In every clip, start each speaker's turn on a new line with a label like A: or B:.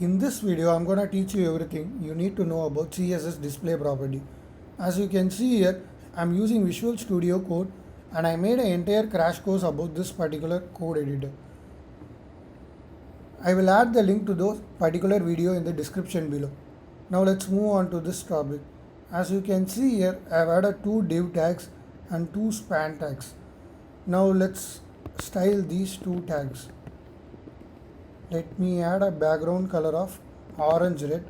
A: In this video, I'm going to teach you everything you need to know about CSS display property. As you can see here, I'm using Visual Studio Code and I made an entire crash course about this particular code editor. I will add the link to those particular video in the description below. Now let's move on to this topic. As you can see here, I've added two div tags and two span tags. Now let's style these two tags. Let me add a background color of orange red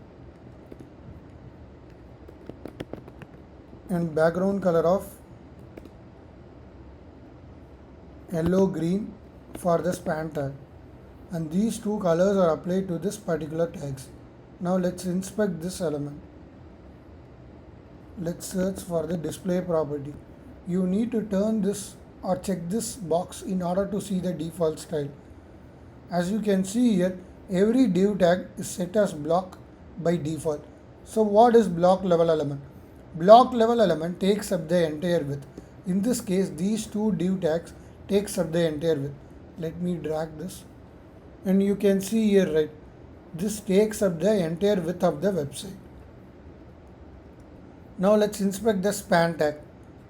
A: and background color of yellow green for the span tag, and these two colors are applied to this particular tags. Now let's inspect this element. Let's search for the display property. You need to turn this or check this box in order to see the default style. As you can see here, every div tag is set as block by default. So what is block level element? Block level element takes up the entire width. In this case, these two div tags takes up the entire width. Let me drag this and you can see here, right, this takes up the entire width of the website. Now let's inspect the span tag,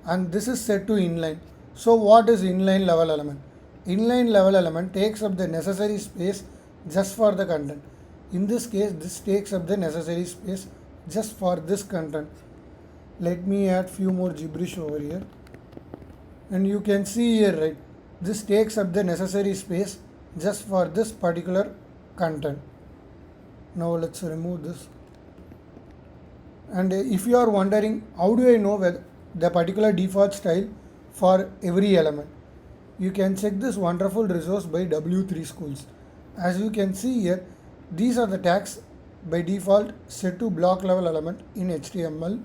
A: and this is set to inline. So what is inline level element? Inline level element takes up the necessary space just for the content. In this case, this takes up the necessary space just for this content. Let me add few more gibberish over here. And you can see here, right, this takes up the necessary space just for this particular content. Now let's remove this. And if you are wondering, how do I know whether the particular default style for every element? You can check this wonderful resource by W3 Schools. As you can see here, these are the tags by default set to block level element in HTML,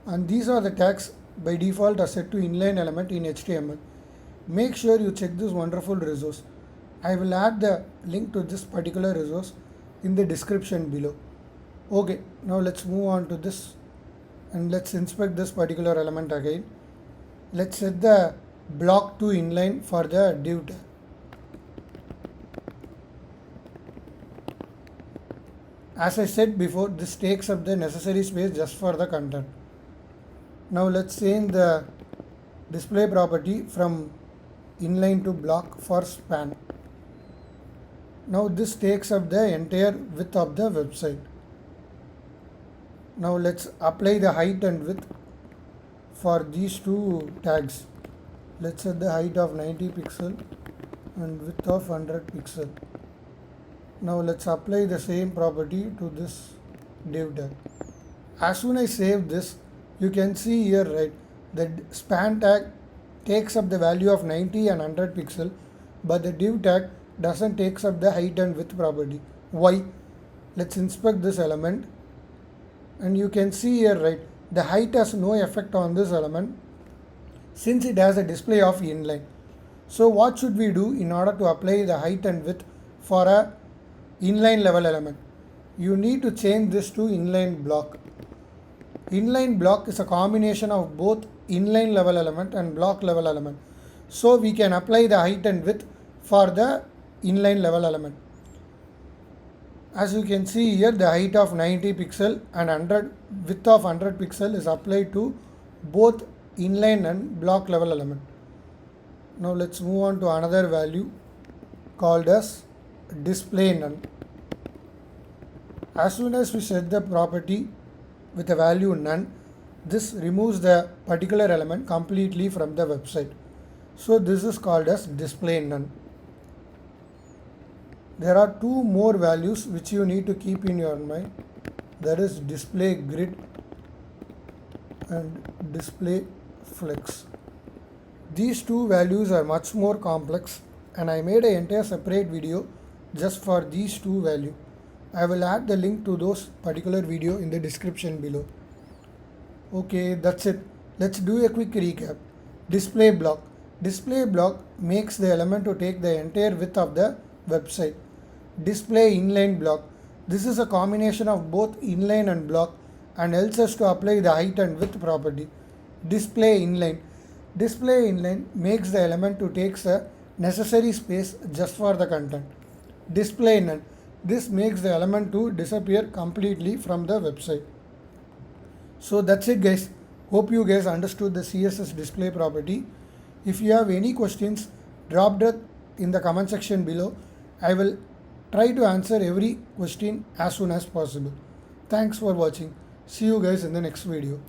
A: and these are the tags by default are set to inline element in HTML. Make sure you check this wonderful resource. I will add the link to this particular resource in the description below. Okay, now let's move on to this and let's inspect this particular element again. Let's set the block to inline for the div tag. As I said before, this takes up the necessary space just for the content. Now let's change the display property from inline to block for span. Now this takes up the entire width of the website. Now let's apply the height and width for these two tags. Let's set the height of 90 pixel and width of 100 pixel. Now let's apply the same property to this div tag. As soon as I save this, you can see here, right, the span tag takes up the value of 90 and 100 pixel, but the div tag doesn't takes up the height and width property. Why? Let's inspect this element and you can see here, right, the height has no effect on this element since it has a display of inline. So what should we do in order to apply the height and width for a inline level element? You need to change this to inline block. Inline block is a combination of both inline level element and block level element. So we can apply the height and width for the inline level element. As you can see here, the height of 90 pixel and width of 100 pixel is applied to both inline and block level element. Now let's move on to another value called as display none. As soon as we set the property with a value none, this removes the particular element completely from the website. So this is called as display none. There are two more values which you need to keep in your mind. That is display grid and display flex. These two values are much more complex and I made an entire separate video just for these two values. I will add the link to those particular video in the description below. Okay, that's it. Let's do a quick recap. Display block. Display block makes the element to take the entire width of the website. Display inline block. This is a combination of both inline and block and helps us to apply the height and width property. Display inline. Display inline makes the element to take the necessary space just for the content. Display none. This makes the element to disappear completely from the website. So that's it guys. Hope you guys understood the CSS display property. If you have any questions, drop that in the comment section below. I will try to answer every question as soon as possible. Thanks for watching. See you guys in the next video.